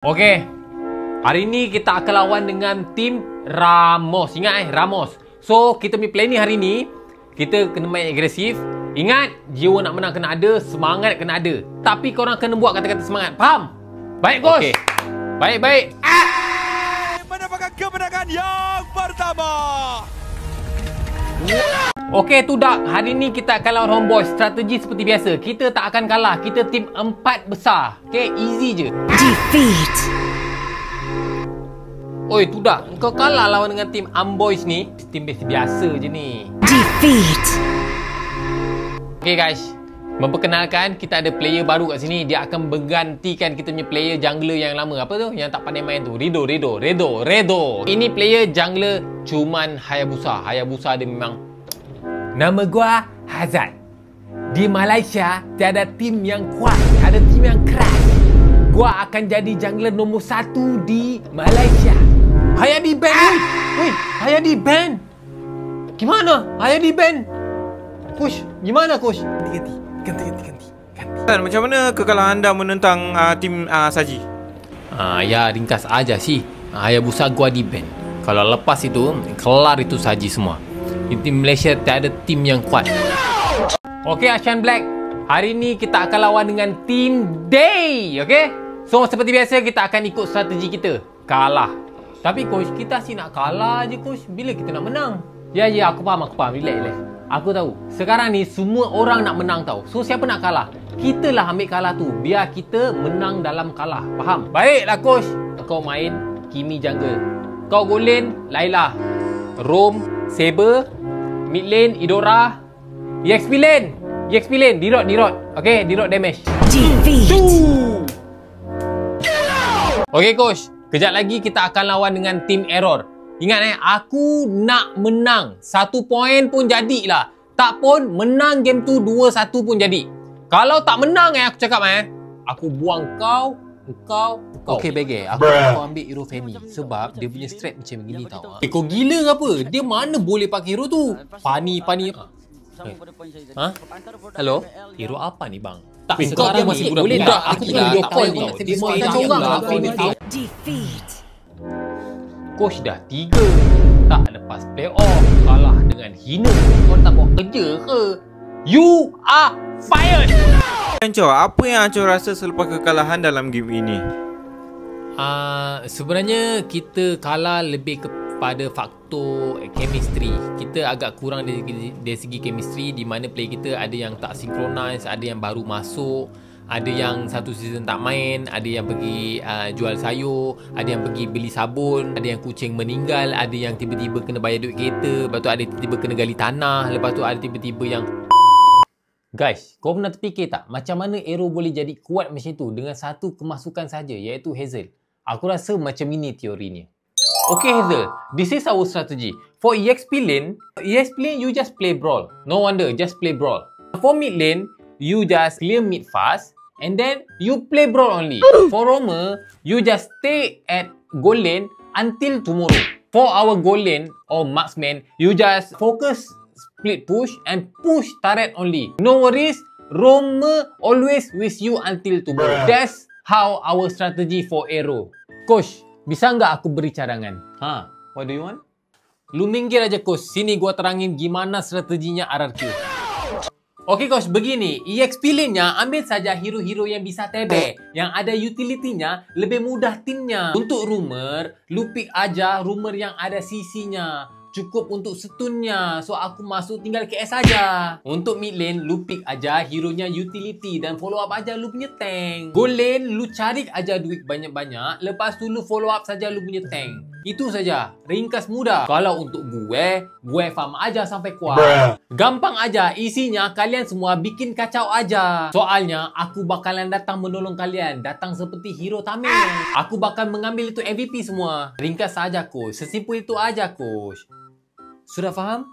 Okey. Hari ni kita akan lawan dengan tim Ramos. Ingat Ramos. So, kita punya plan ni hari ni, kita kena main agresif. Ingat, jiwa nak menang kena ada, semangat kena ada. Tapi korang kena buat kata-kata semangat. Faham? Baik, Coach. Okay. Baik. Mendapatkan kemenangan yang pertama. Okey, tu dak. Hari ni kita akan lawan Homeboys. Strategi seperti biasa. Kita tak akan kalah. Kita tim 4 besar. Okey, easy je. Defeat. Oi, tu dak. Kau kalah lawan dengan tim Homeboys ni. Tim biasa je ni. Defeat. Okey guys. Memperkenalkan, kita ada player baru kat sini. Dia akan menggantikan kita punya player jungler yang lama. Apa tu? Yang tak pandai main tu. Redo. Ini player jungler cuman Hayabusa. Hayabusa dia memang... Nama gua Hazard. Di Malaysia, tiada tim yang kuat. Ada tim yang keras. Gua akan jadi jungler nombor 1 di Malaysia. Hayadi ban. Woi, Hayadi ban. Gimana? Hayadi ban. Coach, gimana Coach? Ganti. Macam mana kekalahan anda menentang tim Saji? Ya ringkas aja sih. Hayabusa gua di ban. Kalau lepas itu, kelar itu Saji semua. Di tim Malaysia tak ada tim yang kuat. Okey Asian Black. Hari ni kita akan lawan dengan tim Day. Okey? So seperti biasa kita akan ikut strategi kita. Kalah. Tapi coach, kita asyik nak kalah je coach. Bila kita nak menang? Ya aku faham. Relax. Aku tahu. Sekarang ni semua orang nak menang tau. So siapa nak kalah? Kita lah ambil kalah tu. Biar kita menang dalam kalah. Faham? Baiklah coach. Kau main Kimi jungle. Kau goal lane Layla. Roam Saber. Mid lane Idora. EXP lane Dirot. Okay, Dirot damage. Defeat. Okay coach, kejap lagi kita akan lawan dengan tim Error. Ingat aku nak menang. 1 poin pun jadilah. Tak pun menang game tu 2-1 pun jadi. Kalau tak menang aku cakap aku buang kau. Okey Bege, aku kau ambil hero Fanny sebab dia punya strat macam gini tau. Kau gila ke apa? Dia mana boleh pakai hero tu? Fanny. Hello? Hero apa ni bang? Tak, sekarang masih budak-budak. Aku punya video call ni. Dia mahu tak corang lah. Defeat. Coach dah 3. Tak lepas playoff. Kalah dengan hina. Kau tak buat kerja ke? You are fired! Ancor, apa yang Ancor rasa selepas kekalahan dalam game ini? Sebenarnya kita kalah lebih kepada faktor chemistry. Kita agak kurang dari segi chemistry, di mana player kita ada yang tak synchronize, ada yang baru masuk, ada yang satu season tak main, ada yang pergi jual sayur, ada yang pergi beli sabun, ada yang kucing meninggal, ada yang tiba-tiba kena bayar duit kereta, lepas tu ada tiba-tiba kena gali tanah, lepas tu ada tiba-tiba yang... Guys, kau pernah terfikir tak macam mana Arrow boleh jadi kuat macam tu dengan satu kemasukan saja, iaitu Hazel? Aku rasa macam ini teorinya. Okay Hazel, this is our strategy. For EXP lane, you just play brawl. No wonder, just play brawl. For mid lane, you just clear mid fast and then you play brawl only. For roamer, you just stay at goal lane until tomorrow. For our goal lane or marksman, you just focus split push and push turret only. No worries, roamer always with you until tomorrow. That's how our strategy for Arrow. Coach, bisa nggak aku beri cadangan? What do you want? Lu minggir aja coach, sini gua terangin gimana strateginya RRQ. Okey coach, begini, EXP lane-nya ambil saja hero-hero yang bisa tebe, yang ada utility-nya, lebih mudah timnya. Untuk rumor, lu pick aja rumor yang ada CC-nya. Cukup untuk stunnya. So aku masuk tinggal KS saja. Untuk mid lane, lu pick aja hero-nya utility dan follow up aja lu punya tank. Goal lane, lu cari aja duit banyak-banyak. Lepas tu lu follow up saja lu punya tank. Itu saja. Ringkas mudah. Kalau untuk gue farm aja sampai kuat. Gampang aja. Isinya kalian semua bikin kacau aja. Soalnya aku bakalan datang menolong kalian. Datang seperti hero Tamil. Aku bakal mengambil itu MVP semua. Ringkas saja coach. Sesimpel itu aja coach. Sudah faham?